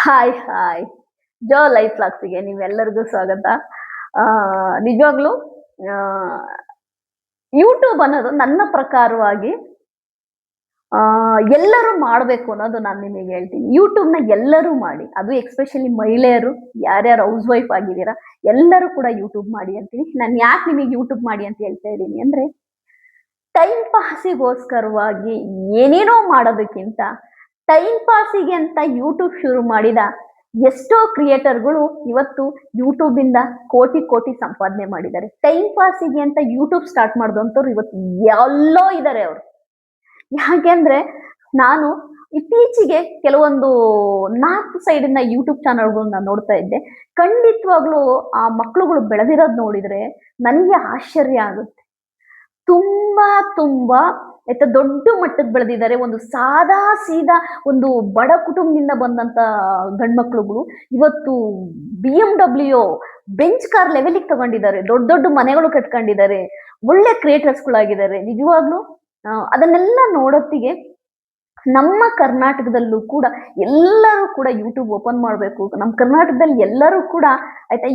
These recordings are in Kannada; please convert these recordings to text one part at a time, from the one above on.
ಹಾಯ್ ಹಾಯ್ ಜೋ ಲೈಫ್ ಲಾಕ್ಸಿಗೆ ನೀವೆಲ್ಲರಿಗೂ ಸ್ವಾಗತ. ಆ, ನಿಜವಾಗ್ಲೂ ಆ, ಯೂಟ್ಯೂಬ್ ಅನ್ನೋದು ನನ್ನ ಪ್ರಕಾರವಾಗಿ ಆ, ಎಲ್ಲರೂ ಮಾಡಬೇಕು ಅನ್ನೋದು ನಾನು ನಿಮಗೆ ಹೇಳ್ತೀನಿ. ಯೂಟ್ಯೂಬ್ನ ಎಲ್ಲರೂ ಮಾಡಿ, ಅದು ಎಕ್ಸ್ಪೆಷಲಿ ಮಹಿಳೆಯರು, ಯಾರ್ಯಾರು ಹೌಸ್ ವೈಫ್ ಆಗಿದ್ದೀರಾ ಎಲ್ಲರೂ ಕೂಡ ಯೂಟ್ಯೂಬ್ ಮಾಡಿ ಅಂತೀನಿ. ನಾನು ಯಾಕೆ ನಿಮಗೆ ಯೂಟ್ಯೂಬ್ ಮಾಡಿ ಅಂತ ಹೇಳ್ತಾ ಇದ್ದೀನಿ ಅಂದ್ರೆ, ಟೈಮ್ ಪಾಸಿಗೋಸ್ಕರವಾಗಿ ಏನೇನೋ ಮಾಡೋದಕ್ಕಿಂತ ಟೈಮ್ ಪಾಸಿಗೆ ಅಂತ ಯೂಟ್ಯೂಬ್ ಶುರು ಮಾಡಿದ ಎಷ್ಟೋ ಕ್ರಿಯೇಟರ್ಗಳು ಇವತ್ತು ಯೂಟ್ಯೂಬ್ ಇಂದ ಕೋಟಿ ಕೋಟಿ ಸಂಪಾದನೆ ಮಾಡಿದ್ದಾರೆ. ಟೈಮ್ ಪಾಸಿಗೆ ಅಂತ ಯೂಟ್ಯೂಬ್ ಸ್ಟಾರ್ಟ್ ಮಾಡಿದಂಥವ್ರು ಇವತ್ತು ಎಲ್ಲೋ ಇದ್ದಾರೆ ಅವರು. ಯಾಕೆಂದ್ರೆ ನಾನು ಇತ್ತೀಚೆಗೆ ಕೆಲವೊಂದು ನಾರ್ತ್ ಸೈಡ್ ಇಂದ ಯೂಟ್ಯೂಬ್ ಚಾನಲ್ಗಳನ್ನ ನೋಡ್ತಾ ಇದ್ದೆ. ಖಂಡಿತವಾಗ್ಲೂ ಆ ಮಕ್ಳುಗಳು ಬೆಳೆದಿರೋದ್ ನೋಡಿದ್ರೆ ನನಗೆ ಆಶ್ಚರ್ಯ ಆಗುತ್ತೆ. ತುಂಬಾ ತುಂಬಾ ದೊಡ್ಡ ಮಟ್ಟಕ್ಕೆ ಬೆಳೆದಿದ್ದಾರೆ. ಒಂದು ಸಾದಾ ಸೀದಾ ಒಂದು ಬಡ ಕುಟುಂಬದಿಂದ ಬಂದಂತ ಗಂಡ್ಮಕ್ಳುಗಳು ಇವತ್ತು BMW ಬೆಂಚ್ ಕಾರ್ ಲೆವೆಲಿಗೆ ತಗೊಂಡಿದ್ದಾರೆ. ದೊಡ್ಡ ದೊಡ್ಡ ಮನೆಗಳು ಕಟ್ಕೊಂಡಿದ್ದಾರೆ. ಒಳ್ಳೆ ಕ್ರಿಯೇಟರ್ಸ್ಗಳಾಗಿದ್ದಾರೆ ನಿಜವಾಗ್ಲೂ. ಅದನ್ನೆಲ್ಲ ನೋಡೋತ್ತಿಗೆ ನಮ್ಮ ಕರ್ನಾಟಕದಲ್ಲೂ ಕೂಡ ಎಲ್ಲರೂ ಕೂಡ ಯೂಟ್ಯೂಬ್ ಓಪನ್ ಮಾಡಬೇಕು. ನಮ್ಮ ಕರ್ನಾಟಕದಲ್ಲಿ ಎಲ್ಲರೂ ಕೂಡ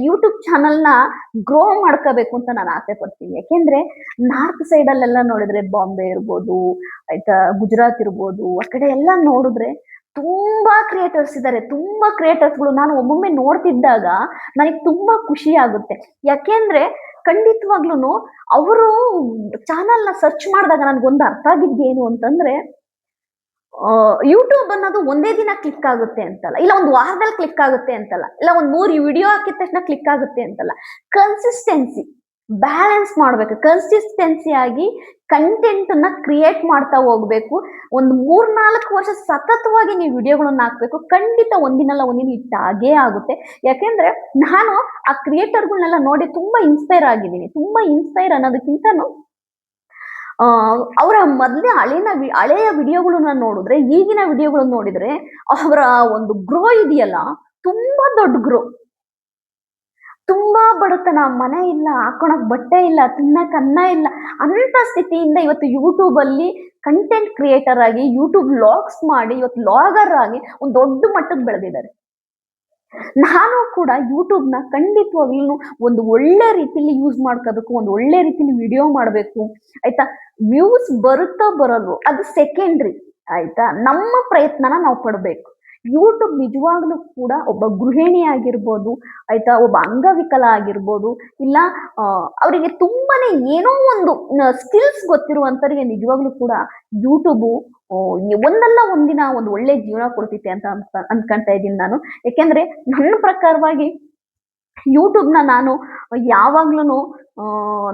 ಯೂಟ್ಯೂಬ್ ಚಾನಲ್ನ ಗ್ರೋ ಮಾಡ್ಕೋಬೇಕು ಅಂತ ನಾನು ಆಸೆ ಪಡ್ತೀನಿ. ಯಾಕೆಂದ್ರೆ ನಾರ್ತ್ ಸೈಡ್ ಅಲ್ಲೆಲ್ಲ ನೋಡಿದ್ರೆ ಬಾಂಬೆ ಇರ್ಬೋದು, ಗುಜರಾತ್ ಇರ್ಬೋದು, ಆ ಕಡೆ ಎಲ್ಲ ನೋಡಿದ್ರೆ ತುಂಬಾ ಕ್ರಿಯೇಟರ್ಸ್ ಇದ್ದಾರೆ. ತುಂಬಾ ಕ್ರಿಯೇಟರ್ಸ್ಗಳು ನಾನು ಒಮ್ಮೊಮ್ಮೆ ನೋಡ್ತಿದ್ದಾಗ ನನಗೆ ತುಂಬಾ ಖುಷಿ ಆಗುತ್ತೆ. ಯಾಕೆಂದ್ರೆ ಖಂಡಿತವಾಗ್ಲೂ ಅವರು ಚಾನಲ್ನ ಸರ್ಚ್ ಮಾಡಿದಾಗ ನನ್ಗೊಂದು ಅರ್ಥ ಆಗಿದ್ದೇನು ಅಂತಂದ್ರೆ, ಯೂಟ್ಯೂಬ್ ಅನ್ನೋದು ಒಂದೇ ದಿನ ಕ್ಲಿಕ್ ಆಗುತ್ತೆ ಅಂತಲ್ಲ, ಇಲ್ಲ ಒಂದು ವಾರದಲ್ಲಿ ಕ್ಲಿಕ್ ಆಗುತ್ತೆ ಅಂತಲ್ಲ, ಇಲ್ಲ ಒಂದ್ 3 ವಿಡಿಯೋ ಹಾಕಿದ ತಕ್ಷಣ ಕ್ಲಿಕ್ ಆಗುತ್ತೆ ಅಂತಲ್ಲ. ಕನ್ಸಿಸ್ಟೆನ್ಸಿ ಬ್ಯಾಲೆನ್ಸ್ ಮಾಡ್ಬೇಕು. ಕನ್ಸಿಸ್ಟೆನ್ಸಿ ಆಗಿ ಕಂಟೆಂಟ್ ನ ಕ್ರಿಯೇಟ್ ಮಾಡ್ತಾ ಹೋಗ್ಬೇಕು. ಒಂದು 3-4 ವರ್ಷ ಸತತವಾಗಿ ನೀವು ವಿಡಿಯೋಗಳನ್ನ ಹಾಕ್ಬೇಕು. ಖಂಡಿತ ಒಂದಿನಲ್ಲ ಒಂದಿನ ಇಟ್ಟಾಗೇ ಆಗುತ್ತೆ. ಯಾಕೆಂದ್ರೆ ನಾನು ಆ ಕ್ರಿಯೇಟರ್ಗಳನ್ನೆಲ್ಲ ನೋಡಿ ತುಂಬಾ ಇನ್ಸ್ಪೈರ್ ಆಗಿದ್ದೀನಿ. ತುಂಬಾ ಇನ್ಸ್ಪೈರ್ ಅನ್ನೋದಕ್ಕಿಂತನೂ ಅವರ ಮೊದಲೇ ಹಳೆಯ ವಿಡಿಯೋಗಳನ್ನ ನೋಡಿದ್ರೆ, ಈಗಿನ ವಿಡಿಯೋಗಳನ್ನ ನೋಡಿದ್ರೆ ಅವರ ಒಂದು ಗ್ರೋ ಇದೆಯಲ್ಲ, ತುಂಬಾ ದೊಡ್ಡ ಗ್ರೋ. ತುಂಬಾ ಬಡತನ, ಮನೆ ಇಲ್ಲ, ಹಾಕೊಳಕ್ ಬಟ್ಟೆ ಇಲ್ಲ, ತಿನ್ನಕ್ ಅನ್ನ ಇಲ್ಲ, ಅಂತ ಸ್ಥಿತಿಯಿಂದ ಇವತ್ತು ಯೂಟ್ಯೂಬ್ ಅಲ್ಲಿ ಕಂಟೆಂಟ್ ಕ್ರಿಯೇಟರ್ ಆಗಿ ಯೂಟ್ಯೂಬ್ ಲಾಗ್ಸ್ ಮಾಡಿ ಇವತ್ತು ಲಾಗರ್ ಆಗಿ ಒಂದು ದೊಡ್ಡ ಮಟ್ಟಕ್ಕೆ ಬೆಳೆದಿದ್ದಾರೆ. ನಾನು ಕೂಡ ಯೂಟ್ಯೂಬ್ನ ಖಂಡಿತವಾಗ್ಲೂ ಒಂದು ಒಳ್ಳೆ ರೀತಿಲಿ ಯೂಸ್ ಮಾಡ್ಕೋಬೇಕು. ಒಂದು ಒಳ್ಳೆ ರೀತಿಲಿ ವಿಡಿಯೋ ಮಾಡಬೇಕು. ಆಯ್ತಾ, ವ್ಯೂಸ್ ಬರುತ್ತೋ ಬರಲ್ವೋ ಅದು ಸೆಕೆಂಡ್ರಿ. ಆಯ್ತಾ, ನಮ್ಮ ಪ್ರಯತ್ನನ ನಾವು ಪಡಬೇಕು. ಯೂಟ್ಯೂಬ್ ನಿಜವಾಗ್ಲೂ ಕೂಡ ಒಬ್ಬ ಗೃಹಿಣಿ ಆಗಿರ್ಬೋದು, ಆಯ್ತಾ, ಒಬ್ಬ ಅಂಗವಿಕಲ ಆಗಿರ್ಬೋದು, ಇಲ್ಲ ಅವರಿಗೆ ತುಂಬಾನೇ ಏನೋ ಒಂದು ಸ್ಕಿಲ್ಸ್ ಗೊತ್ತಿರುವಂತರಿಗೆ ನಿಜವಾಗ್ಲೂ ಕೂಡ ಯೂಟ್ಯೂಬು ಒಂದಲ್ಲ ಒಂದಿನ ಒಂದು ಒಳ್ಳೆ ಜೀವನ ಕೊಡ್ತೈತೆ ಅಂತ ಅನ್ಕೊಂತ ಇದ್ದೀನಿ ನಾನು. ಯಾಕೆಂದ್ರೆ ನನ್ನ ಪ್ರಕಾರವಾಗಿ ಯೂಟ್ಯೂಬ್ನ ನಾನು ಯಾವಾಗ್ಲೂ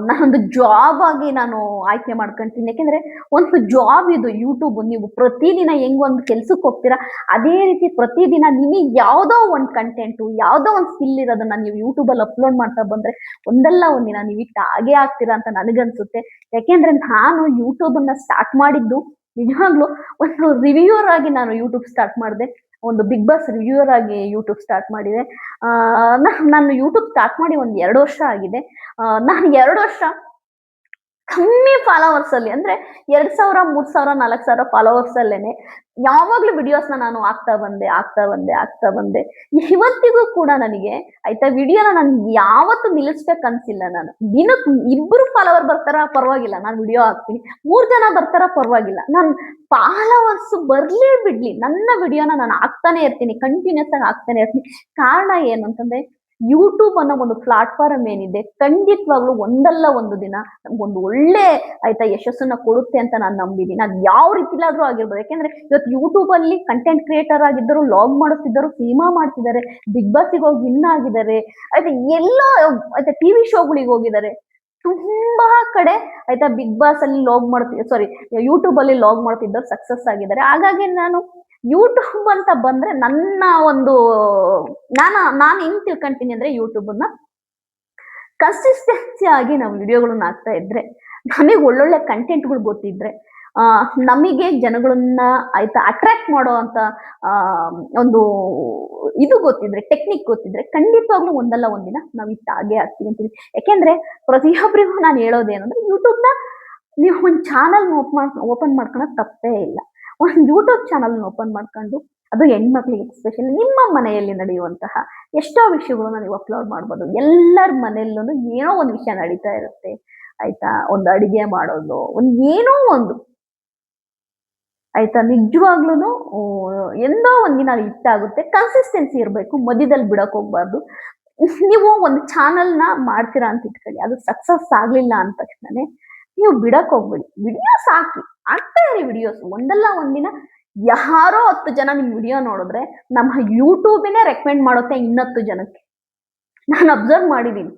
ನಾನೊಂದು ಜಾಬ್ ಆಗಿ ನಾನು ಆಯ್ಕೆ ಮಾಡ್ಕೊಂತೀನಿ. ಯಾಕೆಂದ್ರೆ ಒಂದು ಜಾಬ್ ಇದು ಯೂಟ್ಯೂಬ್. ನೀವು ಪ್ರತಿದಿನ ಹೆಂಗ್ ಒಂದು ಕೆಲ್ಸಕ್ಕೆ ಹೋಗ್ತೀರಾ, ಅದೇ ರೀತಿ ಪ್ರತಿದಿನ ನಿಮಗೆ ಯಾವ್ದೋ ಒಂದು ಕಂಟೆಂಟು, ಯಾವ್ದೋ ಒಂದು ಸ್ಕಿಲ್ ಇರೋದನ್ನ ನೀವು ಯೂಟ್ಯೂಬ್ ಅಲ್ಲಿ ಅಪ್ಲೋಡ್ ಮಾಡ್ತಾ ಬಂದ್ರೆ ಒಂದಲ್ಲ ಒಂದಿನ ನೀವು ಇಟ್ಟು ಹಾಗೆ ಆಗ್ತೀರಾ ಅಂತ ನನಗನ್ಸುತ್ತೆ. ಯಾಕೆಂದ್ರೆ ನಾನು ಯೂಟ್ಯೂಬ್ ಅನ್ನ ಸ್ಟಾರ್ಟ್ ಮಾಡಿದ್ದು ನಿಜವಾಗ್ಲೂ ಒಂದು ರಿವ್ಯೂವರ್ ಆಗಿ ನಾನು ಯೂಟ್ಯೂಬ್ ಸ್ಟಾರ್ಟ್ ಮಾಡಿದೆ. ಒಂದು ಬಿಗ್ ಬಾಸ್ ರಿವ್ಯೂವರ್ ಆಗಿ ಯೂಟ್ಯೂಬ್ ಸ್ಟಾರ್ಟ್ ಮಾಡಿದೆ. ನಾನು ಯೂಟ್ಯೂಬ್ ಸ್ಟಾರ್ಟ್ ಮಾಡಿ ಒಂದು 2 ವರ್ಷ ಆಗಿದೆ. ನಾನು 2 ವರ್ಷ ಕಮ್ಮಿ ಫಾಲೋವರ್ಸ್ ಅಲ್ಲಿ, ಅಂದ್ರೆ 2,000, 3,000, 4,000 ಫಾಲೋವರ್ಸ್ ಅಲ್ಲೇನೆ ಯಾವಾಗ್ಲೂ ವಿಡಿಯೋಸ್ನ ನಾನು ಆಗ್ತಾ ಬಂದೆ. ಇವತ್ತಿಗೂ ಕೂಡ ನನಗೆ ವಿಡಿಯೋನ ನಾನು ಯಾವತ್ತು ನಿಲ್ಲಿಸ್ಬೇಕು ಅನ್ಸಿಲ್ಲ. ನಾನು ದಿನಕ್ಕೆ 2 ಫಾಲೋವರ್ ಬರ್ತಾರ ಪರವಾಗಿಲ್ಲ, ನಾನು ವಿಡಿಯೋ ಹಾಕ್ತೀನಿ. 3 ಜನ ಬರ್ತಾರ ಪರವಾಗಿಲ್ಲ, ನಾನು ಫಾಲೋವರ್ಸ್ ಬರ್ಲಿ ಬಿಡ್ಲಿ ನನ್ನ ವಿಡಿಯೋನ ನಾನು ಹಾಕ್ತಾನೆ ಇರ್ತೀನಿ. ಕಂಟಿನ್ಯೂಸ್ ಆಗಿ ಹಾಕ್ತಾನೆ ಇರ್ತೀನಿ. ಕಾರಣ ಏನು ಅಂತಂದ್ರೆ, ಯೂಟ್ಯೂಬ್ ಅನ್ನೋ ಒಂದು ಪ್ಲಾಟ್ಫಾರ್ಮ್ ಏನಿದೆ ಖಂಡಿತವಾಗ್ಲೂ ಒಂದಲ್ಲ ಒಂದು ದಿನ ನಮ್ಗೊಂದು ಒಳ್ಳೆ ಯಶಸ್ಸನ್ನ ಕೊಡುತ್ತೆ ಅಂತ ನಾನು ನಂಬಿದ್ದೀನಿ. ಅದು ಯಾವ ರೀತಿಲಾದ್ರೂ ಆಗಿರ್ಬೋದು. ಯಾಕೆಂದ್ರೆ ಇವತ್ತು ಯೂಟ್ಯೂಬ್ ಅಲ್ಲಿ ಕಂಟೆಂಟ್ ಕ್ರಿಯೇಟರ್ ಆಗಿದ್ದರು, ಲಾಗ್ ಮಾಡುತ್ತಿದ್ದರು, ಸಿನಿಮಾ ಮಾಡ್ತಿದ್ದಾರೆ, ಬಿಗ್ ಬಾಸ್ಗೆ ಹೋಗಿ ವಿನ್ ಆಗಿದ್ದಾರೆ, ಎಲ್ಲ ಟಿವಿ ಶೋಗಳಿಗೆ ಹೋಗಿದ್ದಾರೆ. ತುಂಬಾ ಕಡೆ ಬಿಗ್ ಬಾಸ್ ಅಲ್ಲಿ ಯೂಟ್ಯೂಬ್ ಅಲ್ಲಿ ಲಾಗ್ ಮಾಡ್ತಿದ್ದವ್ರು ಸಕ್ಸಸ್ ಆಗಿದ್ದಾರೆ. ಹಾಗಾಗಿ ನಾನು ಯೂಟ್ಯೂಬ್ ಅಂತ ಬಂದ್ರೆ ನನ್ನ ಒಂದು ನಾನು ಹೆಂಗ್ ತಿಳ್ಕೊಂತೀನಿ ಅಂದ್ರೆ, ಯೂಟ್ಯೂಬ್ ಅನ್ನ ಕನ್ಸಿಸ್ಟೆನ್ಸಿ ಆಗಿ ನಾವು ವಿಡಿಯೋಗಳನ್ನ ಹಾಕ್ತಾ ಇದ್ರೆ, ನಮಗೆ ಒಳ್ಳೊಳ್ಳೆ ಕಂಟೆಂಟ್ಗಳು ಗೊತ್ತಿದ್ರೆ, ನಮಗೆ ಜನಗಳನ್ನ ಅಟ್ರಾಕ್ಟ್ ಮಾಡೋ ಅಂತ ಒಂದು ಇದು ಗೊತ್ತಿದ್ರೆ, ಟೆಕ್ನಿಕ್ ಗೊತ್ತಿದ್ರೆ, ಖಂಡಿತವಾಗ್ಲೂ ಒಂದಲ್ಲ ಒಂದಿನ ನಾವು ಇಷ್ಟ ಹಾಗೆ ಆಗ್ತೀವಿ ಅಂತೀನಿ. ಯಾಕೆಂದ್ರೆ ಪ್ರತಿಯೊಬ್ಬರಿಗೂ ನಾನು ಹೇಳೋದೇನಂದ್ರೆ, ಯೂಟ್ಯೂಬ್ನ ನೀವು ಒಂದು ಚಾನಲ್ ಓಪನ್ ಮಾಡ್ಕೊಳಕ್ ತಪ್ಪೇ ಇಲ್ಲ. ಒಂದು ಯೂಟ್ಯೂಬ್ ಚಾನಲ್ ಓಪನ್ ಮಾಡ್ಕೊಂಡು, ಅದು ಹೆಣ್ಮಕ್ಳಿಗೆ ಎಸ್ಪೆಷಲಿ ನಿಮ್ಮ ಮನೆಯಲ್ಲಿ ನಡೆಯುವಂತಹ ಎಷ್ಟೋ ವಿಷಯಗಳನ್ನ ನೀವು ಅಪ್ಲೋಡ್ ಮಾಡ್ಬೋದು. ಎಲ್ಲರ ಮನೆಯಲ್ಲೂ ಏನೋ ಒಂದು ವಿಷಯ ನಡೀತಾ ಇರುತ್ತೆ ಆಯ್ತಾ. ಒಂದು ಅಡಿಗೆ ಮಾಡೋದು, ಏನೋ ಒಂದು ಆಯ್ತಾ. ನಿಜವಾಗ್ಲೂ ಎಂದೋ ಒಂದಿನ ಅದು ಹಿಟ್ಟಾಗುತ್ತೆ. ಕನ್ಸಿಸ್ಟೆನ್ಸಿ ಇರಬೇಕು, ಮಧ್ಯದಲ್ಲಿ ಬಿಡಕ್ ಹೋಗ್ಬಾರ್ದು. ನೀವು ಒಂದು ಚಾನಲ್ನ ಮಾಡ್ತೀರಾ ಅಂತ ಇಟ್ಕೊಳ್ಳಿ, ಅದು ಸಕ್ಸಸ್ ಆಗ್ಲಿಲ್ಲ ಅಂದ ತಕ್ಷಣನೇ ನೀವು ಬಿಡಕ್ ಹೋಗ್ಬೇಡಿ. ವಿಡಿಯೋಸ್ ಹಾಕಿ, ಆಗ್ತಾ ಇರಿ ವಿಡಿಯೋಸ್. ಒಂದಲ್ಲ ಒಂದಿನ ಯಾರೋ 10 ಜನ ನಿಮ್ ವಿಡಿಯೋ ನೋಡಿದ್ರೆ ನಮ್ಮ ಯೂಟ್ಯೂಬಿನೇ ರೆಕಮೆಂಡ್ ಮಾಡುತ್ತೆ 10 ಜನಕ್ಕೆ. ನಾನು ಅಬ್ಸರ್ವ್ ಮಾಡಿದೀನಿ.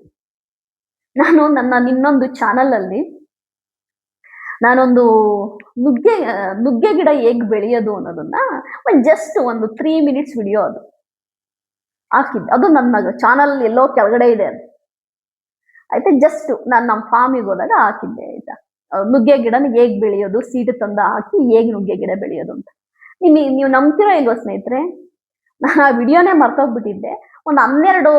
ನಾನು ನನ್ನ ಇನ್ನೊಂದು ಚಾನಲ್ ಅಲ್ಲಿ ನಾನೊಂದು ನುಗ್ಗೆ ಗಿಡ ಹೇಗ್ ಬೆಳೆಯೋದು ಅನ್ನೋದನ್ನ ಜಸ್ಟ್ ಒಂದು 3 ಮಿನಿಟ್ಸ್ ವಿಡಿಯೋ ಅದು ಹಾಕಿದ್ದೆ. ಅದು ನನ್ನ ಚಾನಲ್ ಎಲ್ಲೋ ಕೆಳಗಡೆ ಇದೆ ಅದು ಆಯ್ತಾ. ಜಸ್ಟ್ ನಾನು ನಮ್ಮ ಫಾರ್ಮಿಗೆ ಹೋದಾಗ ಹಾಕಿದ್ದೆ ಆಯ್ತಾ. ನುಗ್ಗೆ ಗಿಡನ ಹೇಗ್ ಬೆಳೆಯೋದು, ಸೀಡ್ ತಂದು ಹಾಕಿ ಹೇಗ್ ನುಗ್ಗೆ ಗಿಡ ಬೆಳೆಯೋದು ಅಂತ. ನೀವು ನಂಬ್ತಿರೋ ಇಲ್ವೋ ಸ್ನೇಹಿತರೆ, ನಾನು ಆ ವಿಡಿಯೋನೇ ಮರ್ತೋಗ್ಬಿಟ್ಟಿದ್ದೆ. ಒಂದು 12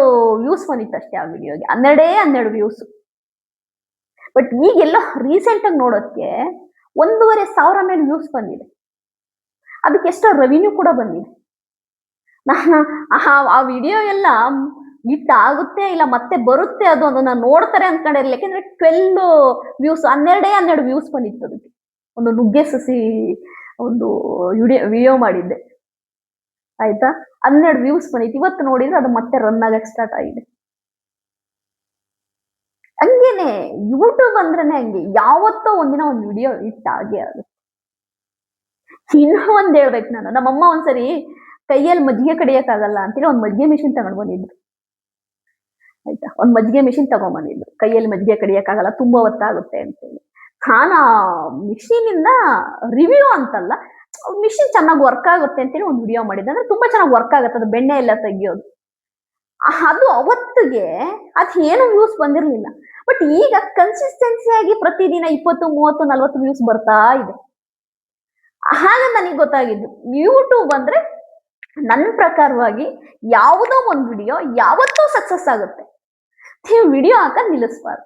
ವ್ಯೂಸ್ ಬಂದಿತ್ತು ಅಷ್ಟೇ ಆ ವಿಡಿಯೋಗೆ, 12 ವ್ಯೂಸ್. ಬಟ್ ಈಗೆಲ್ಲ ರೀಸೆಂಟ್ ಆಗಿ ನೋಡೋದಕ್ಕೆ 1,500 ಮೇಲೆ ವ್ಯೂಸ್ ಬಂದಿದೆ. ಅದಕ್ಕೆ ಎಷ್ಟೋ ರೆವಿನ್ಯೂ ಕೂಡ ಬಂದಿದೆ. ನಾನು ಆ ವಿಡಿಯೋ ಎಲ್ಲ ಹಿಟ್ ಆಗುತ್ತೆ ಇಲ್ಲ ಮತ್ತೆ ಬರುತ್ತೆ ಅದು ಅದನ್ನ ನೋಡ್ತಾರೆ ಅನ್ಕೊಂಡಿರ್ಲಿಲ್ಲ. ಯಾಕೆಂದ್ರೆ 12 ವ್ಯೂಸ್, 12 ವ್ಯೂಸ್ ಬಂದಿತ್ತು ಅದಕ್ಕೆ. ಒಂದು ನುಗ್ಗೆ ಸಸಿ ಒಂದು ವಿಡಿಯೋ ಮಾಡಿದ್ದೆ ಆಯ್ತಾ. 12 ವ್ಯೂಸ್ ಬಂದಿತ್ತು. ಇವತ್ತು ನೋಡಿದ್ರೆ ಅದು ಮತ್ತೆ ರನ್ ಆಗಕ್ಕೆ ಸ್ಟಾರ್ಟ್ ಆಗಿದೆ. ಹಂಗೇನೆ ಯೂಟ್ಯೂಬ್ ಅಂದ್ರೇನೆ ಹಂಗೆ, ಯಾವತ್ತೋ ಒಂದಿನ ಒಂದು ವಿಡಿಯೋ ಹಿಟ್ ಆಗೇ ಆಗುತ್ತೆ. ಇನ್ನೂ ಒಂದ್ ಹೇಳ್ಬೇಕು, ನಾನು ನಮ್ಮಮ್ಮ ಒಂದ್ಸರಿ ಕೈಯಲ್ಲಿ ಮಜ್ಜಿಗೆ ಕಡಿಯಕ್ಕಾಗಲ್ಲ ಅಂತೇಳಿ ಒಂದು ಮಜ್ಜಿಗೆ ಮಿಷಿನ್ ತಗೊಂಡ್ ಬಂದಿದ್ರು ಆಯ್ತಾ. ಒಂದು ಮಜ್ಜಿಗೆ ಮಿಷಿನ್ ತಗೊಂಡ್ಬಂದಿದ್ರು. ಕೈಯಲ್ಲಿ ಮಜ್ಜಿಗೆ ಕಡಿಯಕ್ಕಾಗಲ್ಲ, ತುಂಬಾ ಹೊತ್ತಾಗುತ್ತೆ ಅಂತೇಳಿ. ನಾನು ಆ ಮಿಷಿನ್ ಇಂದ ರಿವ್ಯೂ ಅಂತಲ್ಲ, ಮಿಷಿನ್ ಚೆನ್ನಾಗಿ ವರ್ಕ್ ಆಗುತ್ತೆ ಅಂತೇಳಿ ಒಂದು ವಿಡಿಯೋ ಮಾಡಿದ್ದೆ. ಅಂದ್ರೆ ತುಂಬಾ ಚೆನ್ನಾಗಿ ವರ್ಕ್ ಆಗುತ್ತೆ, ಅದು ಬೆಣ್ಣೆ ಎಲ್ಲ ತೆಗಿಯೋದು. ಅದು ಅವತ್ತಿಗೆ ಅದು ಏನು ವ್ಯೂಸ್ ಬಂದಿರಲಿಲ್ಲ. ಬಟ್ ಈಗ ಕನ್ಸಿಸ್ಟೆನ್ಸಿ ಆಗಿ ಪ್ರತಿದಿನ 20, 30, 40 ವ್ಯೂಸ್ ಬರ್ತಾ ಇದೆ. ಹಾಗೆ ನನಗೆ ಗೊತ್ತಾಗಿದ್ದು ಯೂಟ್ಯೂಬ್ ಅಂದ್ರೆ ನನ್ನ ಪ್ರಕಾರವಾಗಿ ಯಾವುದೋ ಒಂದು ವಿಡಿಯೋ ಯಾವತ್ತೋ ಸಕ್ಸಸ್ ಆಗುತ್ತೆ. ನೀವು ವಿಡಿಯೋ ಹಾಕದ್ ನಿಲ್ಲಿಸ್ಬಾರ್ದು.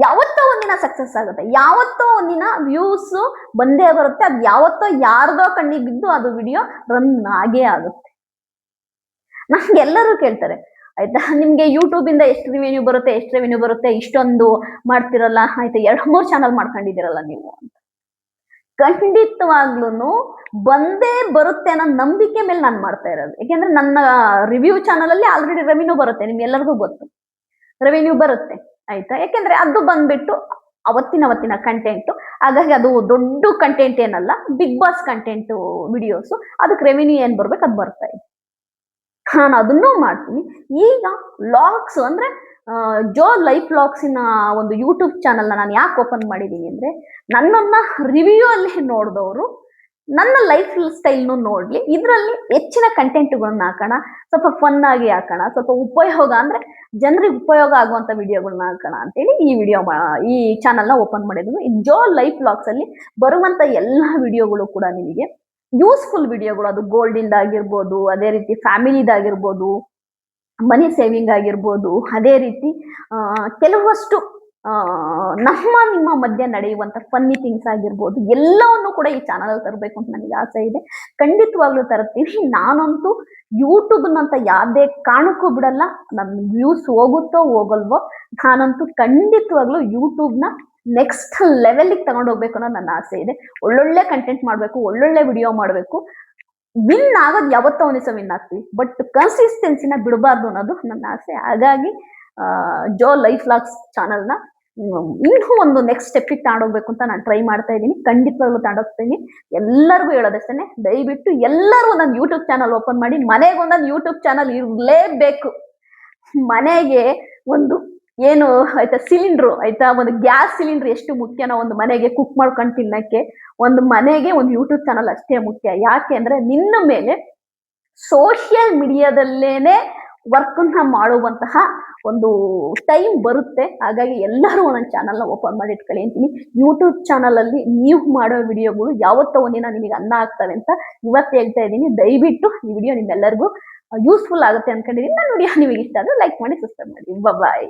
ಯಾವತ್ತೋ ಒಂದಿನ ಸಕ್ಸಸ್ ಆಗುತ್ತೆ, ಯಾವತ್ತೋ ಒಂದಿನ ವ್ಯೂಸ್ ಬಂದೇ ಬರುತ್ತೆ. ಅದು ಯಾವತ್ತೋ ಯಾರ್ದೋ ಕಣ್ಣಿಗೆ ಬಿದ್ದು ಅದು ವಿಡಿಯೋ ರನ್ ಆಗೇ ಆಗುತ್ತೆ. ನಂಗೆ ಎಲ್ಲರೂ ಕೇಳ್ತಾರೆ ಆಯ್ತಾ, ನಿಮ್ಗೆ ಯೂಟ್ಯೂಬ್ ಇಂದ ಎಷ್ಟು ರೆವಿನ್ಯೂ ಬರುತ್ತೆ, ಇಷ್ಟೊಂದು ಮಾಡ್ತಿರಲ್ಲ ಆಯ್ತಾ, 2-3 ಚಾನಲ್ ಮಾಡ್ಕೊಂಡಿದ್ದೀರಲ್ಲ ನೀವು ಅಂತ. ಖಂಡಿತವಾಗ್ಲೂ ಬಂದೇ ಬರುತ್ತೆ ಅನ್ನೋ ನಂಬಿಕೆ ಮೇಲೆ ನಾನು ಮಾಡ್ತಾ ಇರೋದು. ಯಾಕೆಂದ್ರೆ ನನ್ನ ರಿವ್ಯೂ ಚಾನಲ್ ಅಲ್ಲಿ ಆಲ್ರೆಡಿ ರೆವಿನ್ಯೂ ಬರುತ್ತೆ, ನಿಮ್ಗೆಲ್ಲರಿಗೂ ಗೊತ್ತು ರೆವಿನ್ಯೂ ಬರುತ್ತೆ ಆಯ್ತಾ. ಯಾಕೆಂದ್ರೆ ಅದು ಬಂದ್ಬಿಟ್ಟು ಅವತ್ತಿನ ಕಂಟೆಂಟ್. ಹಾಗಾಗಿ ಅದು ದೊಡ್ಡ ಕಂಟೆಂಟ್ ಏನಲ್ಲ, ಬಿಗ್ ಬಾಸ್ ಕಂಟೆಂಟ್ ವಿಡಿಯೋಸ್. ಅದಕ್ಕೆ ರೆವಿನ್ಯೂ ಏನ್ ಬರ್ಬೇಕು ಅದು ಬರ್ತಾ ಇದೆ. ನಾನು ಅದನ್ನೂ ಮಾಡ್ತೀನಿ. ಈಗ ವ್ಲಾಗ್ಸ್ ಅಂದ್ರೆ ಜೋ ಲೈಫ್ ವ್ಲಾಗ್ಸಿನ ಒಂದು ಯೂಟ್ಯೂಬ್ ಚಾನಲ್ನ ನಾನು ಯಾಕೆ ಓಪನ್ ಮಾಡಿದ್ದೀನಿ ಅಂದ್ರೆ, ನನ್ನನ್ನ ರಿವ್ಯೂ ಅಲ್ಲಿ ನೋಡಿದವರು ನನ್ನ ಲೈಫ್ ಸ್ಟೈಲ್ನು ನೋಡ್ಲಿ, ಇದರಲ್ಲಿ ಹೆಚ್ಚಿನ ಕಂಟೆಂಟ್ಗಳನ್ನ ಹಾಕೋಣ, ಸ್ವಲ್ಪ ಫನ್ ಆಗಿ ಹಾಕೋಣ, ಸ್ವಲ್ಪ ಉಪಯೋಗ ಅಂದ್ರೆ ಜನರಿಗೆ ಉಪಯೋಗ ಆಗುವಂತ ವಿಡಿಯೋಗಳನ್ನ ಹಾಕೋಣ ಅಂತೇಳಿ ಈ ಚಾನಲ್ನ ಓಪನ್ ಮಾಡಿದ್ರು. ಈ ಜೋ ಲೈಫ್ ವ್ಲಾಗ್ಸ್ ಅಲ್ಲಿ ಬರುವಂತ ಎಲ್ಲ ವಿಡಿಯೋಗಳು ಕೂಡ ನಿಮಗೆ ಯೂಸ್ಫುಲ್ ವಿಡಿಯೋಗಳು. ಅದು ಗೋಲ್ಡಿಂದ ಆಗಿರ್ಬೋದು, ಅದೇ ರೀತಿ ಫ್ಯಾಮಿಲಿದಾಗಿರ್ಬೋದು, ಮನಿ ಸೇವಿಂಗ್ ಆಗಿರ್ಬೋದು, ಅದೇ ರೀತಿ ಕೆಲವಷ್ಟು ನಿಮ್ಮ ಮಧ್ಯೆ ನಡೆಯುವಂತ ಫನ್ನಿ ಥಿಂಗ್ಸ್ ಆಗಿರ್ಬೋದು, ಎಲ್ಲವನ್ನು ಕೂಡ ಈ ಚಾನಲ್ ತರಬೇಕು ಅಂತ ನನಗೆ ಆಸೆ ಇದೆ. ಖಂಡಿತವಾಗ್ಲೂ ತರ್ತೀನಿ. ನಾನಂತೂ ಯೂಟ್ಯೂಬ್ ಅಂತ ಯಾವ್ದೇ ಕಾರಣಕ್ಕೂ ಬಿಡಲ್ಲ. ನನ್ನ ವ್ಯೂಸ್ ಹೋಗುತ್ತೋ ಹೋಗಲ್ವೋ, ನಾನಂತೂ ಖಂಡಿತವಾಗ್ಲೂ ಯೂಟ್ಯೂಬ್ನ ನೆಕ್ಸ್ಟ್ ಲೆವೆಲ್ಗೆ ತಗೊಂಡು ಹೋಗ್ಬೇಕು ಅನ್ನೋದು ನನ್ನ ಆಸೆ ಇದೆ. ಒಳ್ಳೊಳ್ಳೆ ಕಂಟೆಂಟ್ ಮಾಡಬೇಕು, ಒಳ್ಳೊಳ್ಳೆ ವಿಡಿಯೋ ಮಾಡಬೇಕು. ವಿನ್ ಆಗೋದು ಯಾವತ್ತೋ ಒಂದಿವಸ ವಿನ್ ಆಗ್ತೀವಿ, ಬಟ್ ಕನ್ಸಿಸ್ಟೆನ್ಸಿನ ಬಿಡಬಾರ್ದು ಅನ್ನೋದು ನನ್ನ ಆಸೆ. ಹಾಗಾಗಿ ಜೋ ಲೈಫ್ ವ್ಲಾಗ್ಸ್ ಚಾನಲ್ನ ಇನ್ನೂ ಒಂದು ನೆಕ್ಸ್ಟ್ ಸ್ಟೆಪ್ಪಿಗೆ ತಗೊಂಡೋಗ್ಬೇಕು ಅಂತ ನಾನು ಟ್ರೈ ಮಾಡ್ತಾ ಇದ್ದೀನಿ. ಖಂಡಿತವಾಗ್ಲೂ ತಗೊಂಡೋಗ್ತೀನಿ. ಎಲ್ಲರಿಗೂ ಹೇಳೋದಷ್ಟೇ, ದಯವಿಟ್ಟು ಎಲ್ಲರೂ ಒಂದೊಂದು ಯೂಟ್ಯೂಬ್ ಚಾನಲ್ ಓಪನ್ ಮಾಡಿ. ಮನೆಗೆ ಒಂದೊಂದು ಯೂಟ್ಯೂಬ್ ಚಾನಲ್ ಇರಲೇಬೇಕು. ಮನೆಗೆ ಒಂದು ಏನು ಆಯ್ತಾ, ಸಿಲಿಂಡ್ರು ಆಯ್ತಾ, ಒಂದು ಗ್ಯಾಸ್ ಸಿಲಿಂಡರ್ ಎಷ್ಟು ಮುಖ್ಯನೋ ಒಂದು ಮನೆಗೆ ಕುಕ್ ಮಾಡ್ಕೊಂಡು ತಿನ್ನಕ್ಕೆ, ಒಂದು ಮನೆಗೆ ಒಂದು ಯೂಟ್ಯೂಬ್ ಚಾನಲ್ ಅಷ್ಟೇ ಮುಖ್ಯ. ಯಾಕೆ ಅಂದ್ರೆ ನಿನ್ನ ಮೇಲೆ ಸೋಷಿಯಲ್ ಮೀಡಿಯಾದಲ್ಲೇನೆ ವರ್ಕ್ನ ಮಾಡುವಂತಹ ಒಂದು ಟೈಮ್ ಬರುತ್ತೆ. ಹಾಗಾಗಿ ಎಲ್ಲರೂ ಒಂದೊಂದು ಚಾನಲ್ನ ಓಪನ್ ಮಾಡಿ ಇಟ್ಕೊಳ್ಳಿ ಅಂತೀನಿ. ಯೂಟ್ಯೂಬ್ ಚಾನಲ್ ಅಲ್ಲಿ ನೀವು ಮಾಡೋ ವಿಡಿಯೋಗಳು ಯಾವತ್ತೋ ಒಂದಿನ ನಿಮಗೆ ಅನ್ನ ಆಗ್ತವೆ ಅಂತ ಇವತ್ತು ಹೇಳ್ತಾ ಇದ್ದೀನಿ. ದಯವಿಟ್ಟು ಈ ವಿಡಿಯೋ ನಿಮ್ಮೆಲ್ಲರಿಗೂ ಯೂಸ್ಫುಲ್ ಆಗುತ್ತೆ ಅನ್ಕೊಂಡಿದ್ದೀನಿ. ನನ್ನ ವಿಡಿಯೋ ನಿಮಗೆ ಇಷ್ಟ ಆದರೆ ಲೈಕ್ ಮಾಡಿ, ಸಬ್ಸ್ಕ್ರೈಬ್ ಮಾಡಿ. ಬಾಯ್.